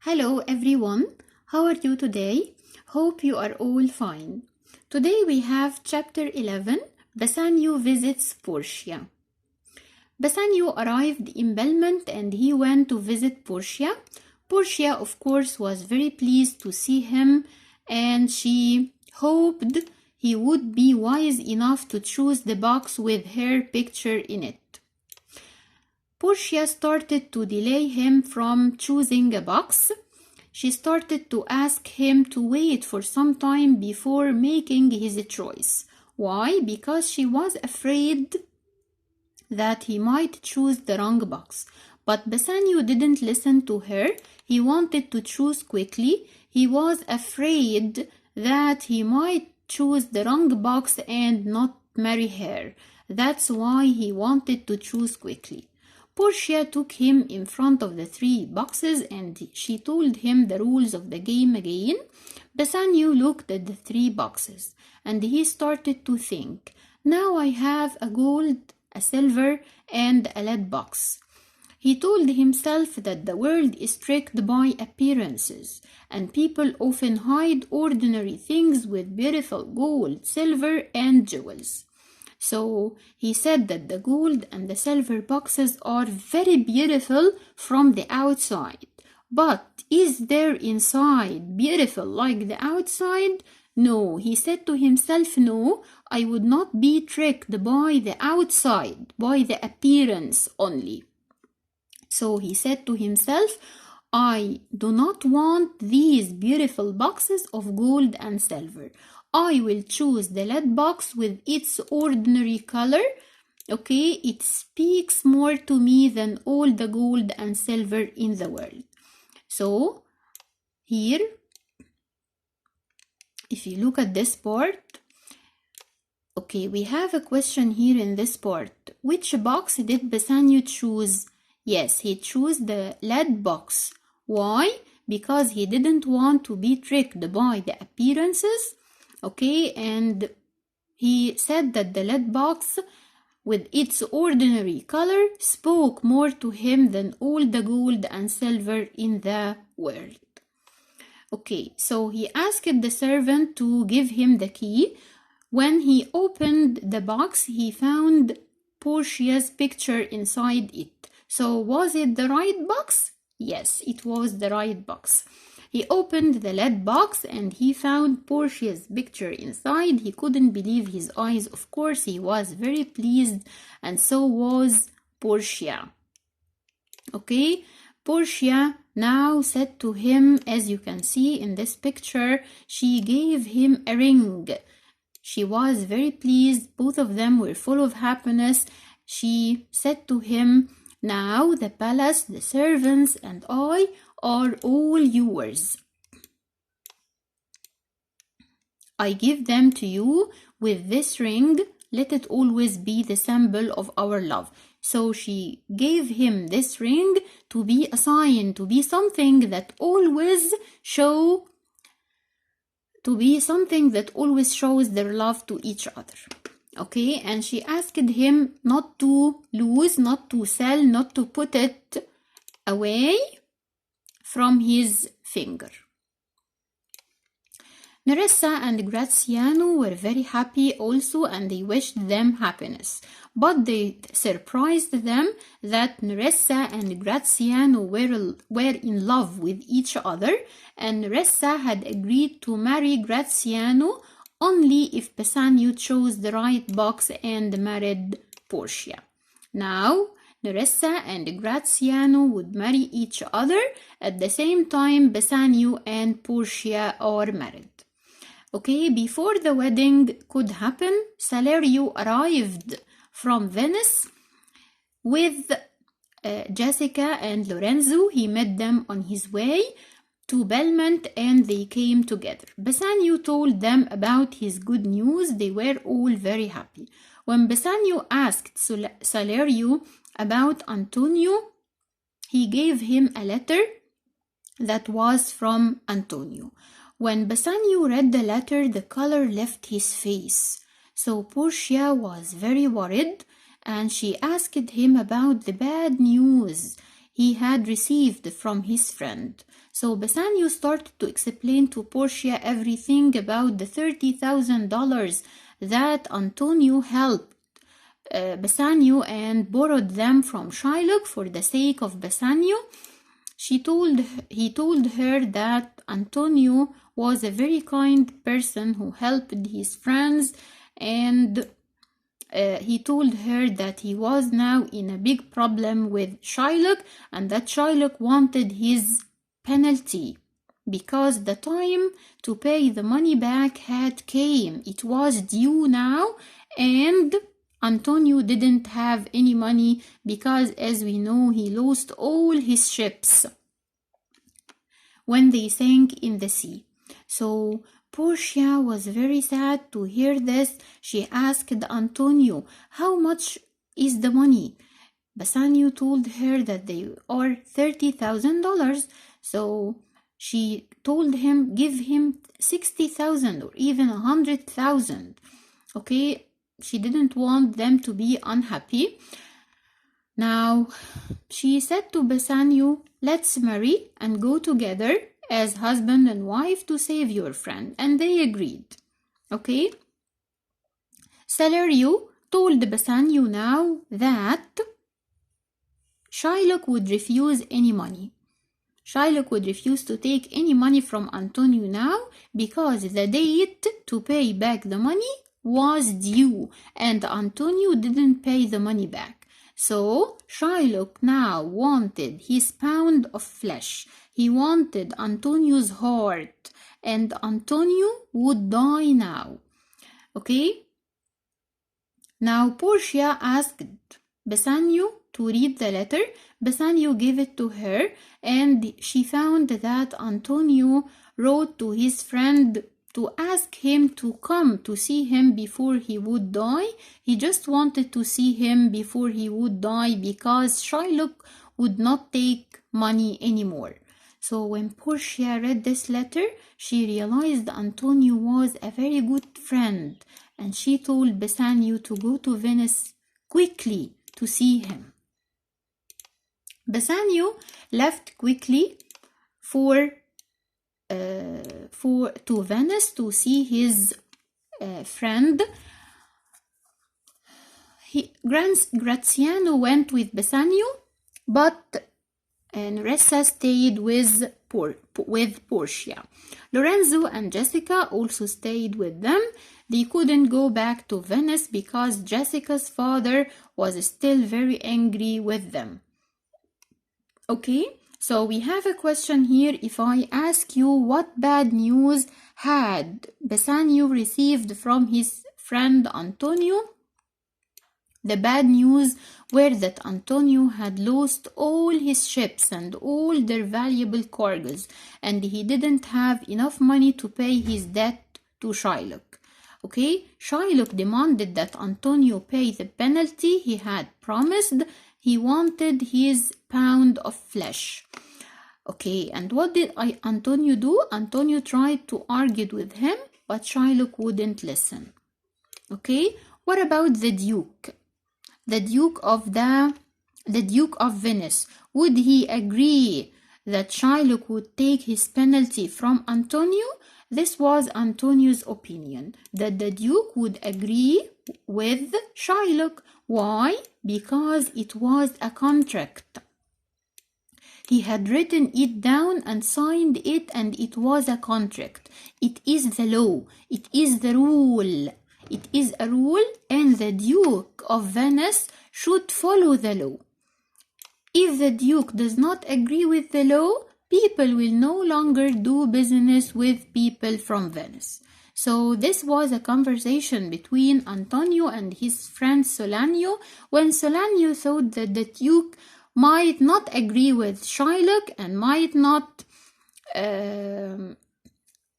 Hello everyone, how are you today? Hope you are all fine. Today we have chapter 11, Bassanio visits Portia. Bassanio arrived in Belmont and he went to visit Portia. Portia, of course, was very pleased to see him and she hoped he would be wise enough to choose the box with her picture in it. Portia started to delay him from choosing a box. She started to ask him to wait for some time before making his choice. Why? Because she was afraid that he might choose the wrong box. But Bassanio didn't listen to her. He wanted to choose quickly. He was afraid that he might choose the wrong box and not marry her. That's why he wanted to choose quickly. Portia took him in front of the three boxes and she told him the rules of the game again. Bassanio looked at the three boxes and he started to think, now I have a gold, a silver, and a lead box. He told himself that the world is tricked by appearances and people often hide ordinary things with beautiful gold, silver, and jewels. So he said that the gold and the silver boxes are very beautiful from the outside. But is their inside beautiful like the outside? No, he said to himself, no, I would not be tricked by the outside, by the appearance only. So he said to himself, I do not want these beautiful boxes of gold and silver. I will choose the lead box with its ordinary color. Okay, it speaks more to me than all the gold and silver in the world. So here, if you look at this part, okay, we have a question here in this part. Which box did Bassanio choose? Yes, he chose the lead box. Why? Because he didn't want to be tricked by the appearances. Okay, and he said that the lead box with its ordinary color spoke more to him than all the gold and silver in the world. Okay, so he asked the servant to give him the key. When he opened the box, he found Portia's picture inside it. So was it the right box? Yes, it was the right box. He opened the lead box and he found Portia's picture inside. He couldn't believe his eyes. Of course, he was very pleased, and so was Portia. Okay, Portia now said to him, as you can see in this picture, she gave him a ring. She was very pleased. Both of them were full of happiness. She said to him, now the palace, the servants, and I are all yours. I give them to you with this ring. Let it always be the symbol of our love. So she gave him this ring to be a sign, to be something that always shows their love to each other. Okay, and she asked him not to lose, not to sell, not to put it away from his finger. Nerissa and Graziano were very happy also, and they wished them happiness. But they surprised them that Nerissa and Graziano were in love with each other, and Nerissa had agreed to marry Graziano only if Bassanio chose the right box and married Portia. Now, Nerissa and Graziano would marry each other at the same time Bassanio and Portia are married. Okay, before the wedding could happen, Salerio arrived from Venice with Jessica and Lorenzo. He met them on his way to Belmont and they came together. Bassanio told them about his good news. They were all very happy. When Bassanio asked Salerio about Antonio, he gave him a letter that was from Antonio. When Bassanio read the letter, the color left his face. So Portia was very worried and she asked him about the bad news. he had received from his friend. So Bassanio started to explain to Portia everything about the $30,000 that Antonio helped Bassanio and borrowed them from Shylock for the sake of Bassanio. He told her that Antonio was a very kind person who helped his friends, and he told her that he was now in a big problem with Shylock and that Shylock wanted his penalty because the time to pay the money back had came. It was due now, and Antonio didn't have any money because, as we know, he lost all his ships when they sank in the sea. So Portia was very sad to hear this. She asked Antonio, "How much is the money?" Bassanio told her that they are $30,000. So she told him, give him 60,000 or even 100,000. Okay, she didn't want them to be unhappy. Now she said to Bassanio, "Let's marry and go together as husband and wife to save your friend," and they agreed. Okay, Salerio told Bassanio now that Shylock would refuse any money. Shylock would refuse to take any money from Antonio now because the date to pay back the money was due and Antonio didn't pay the money back. So Shylock now wanted his pound of flesh. He wanted Antonio's heart, and Antonio would die now. Okay? Now Portia asked Bassanio to read the letter. Bassanio gave it to her, and she found that Antonio wrote to his friend to ask him to come to see him before he would die. He just wanted to see him before he would die because Shylock would not take money anymore. So when Portia read this letter, she realized Antonio was a very good friend, and she told Bassanio to go to Venice quickly to see him. Bassanio left quickly to Venice to see his friend. Graziano went with Bassanio, but Nerissa stayed with Portia. Lorenzo and Jessica also stayed with them. They couldn't go back to Venice because Jessica's father was still very angry with them. Okay, so we have a question here. If I ask you what bad news had Bassanio received from his friend Antonio, the bad news were that Antonio had lost all his ships and all their valuable cargoes, and he didn't have enough money to pay his debt to Shylock. Okay, Shylock demanded that Antonio pay the penalty he had promised. He wanted his pound of flesh. Okay, and what did Antonio do? Antonio tried to argue with him, but Shylock wouldn't listen. Okay, what about the Duke? The Duke of Venice. Would he agree that Shylock would take his penalty from Antonio? This was Antonio's opinion, that the Duke would agree with Shylock. Why? Because it was a contract. He had written it down and signed it, and it was a contract. It is the law. It is the rule. It is a rule, and the Duke of Venice should follow the law. If the Duke does not agree with the law, people will no longer do business with people from Venice. So this was a conversation between Antonio and his friend Solanio, when Solanio thought that the Duke might not agree with Shylock and might not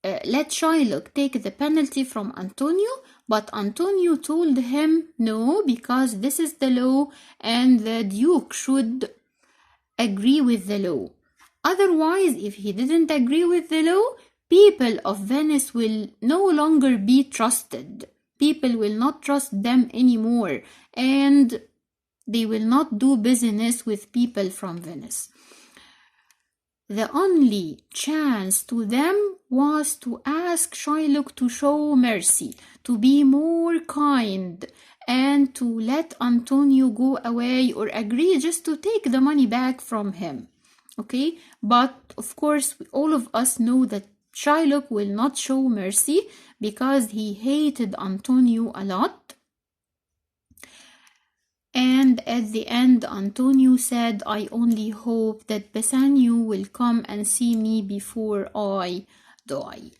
let Shylock take the penalty from Antonio, but Antonio told him no, because this is the law and the Duke should agree with the law. Otherwise, if he didn't agree with the law, people of Venice will no longer be trusted. People will not trust them anymore, and They will not do business with people from Venice. The only chance to them was to ask Shylock to show mercy, to be more kind, and to let Antonio go away or agree just to take the money back from him. Okay, but of course all of us know that Shylock will not show mercy because he hated Antonio a lot. And at the end, Antonio said, I only hope that Bassanio will come and see me before I die.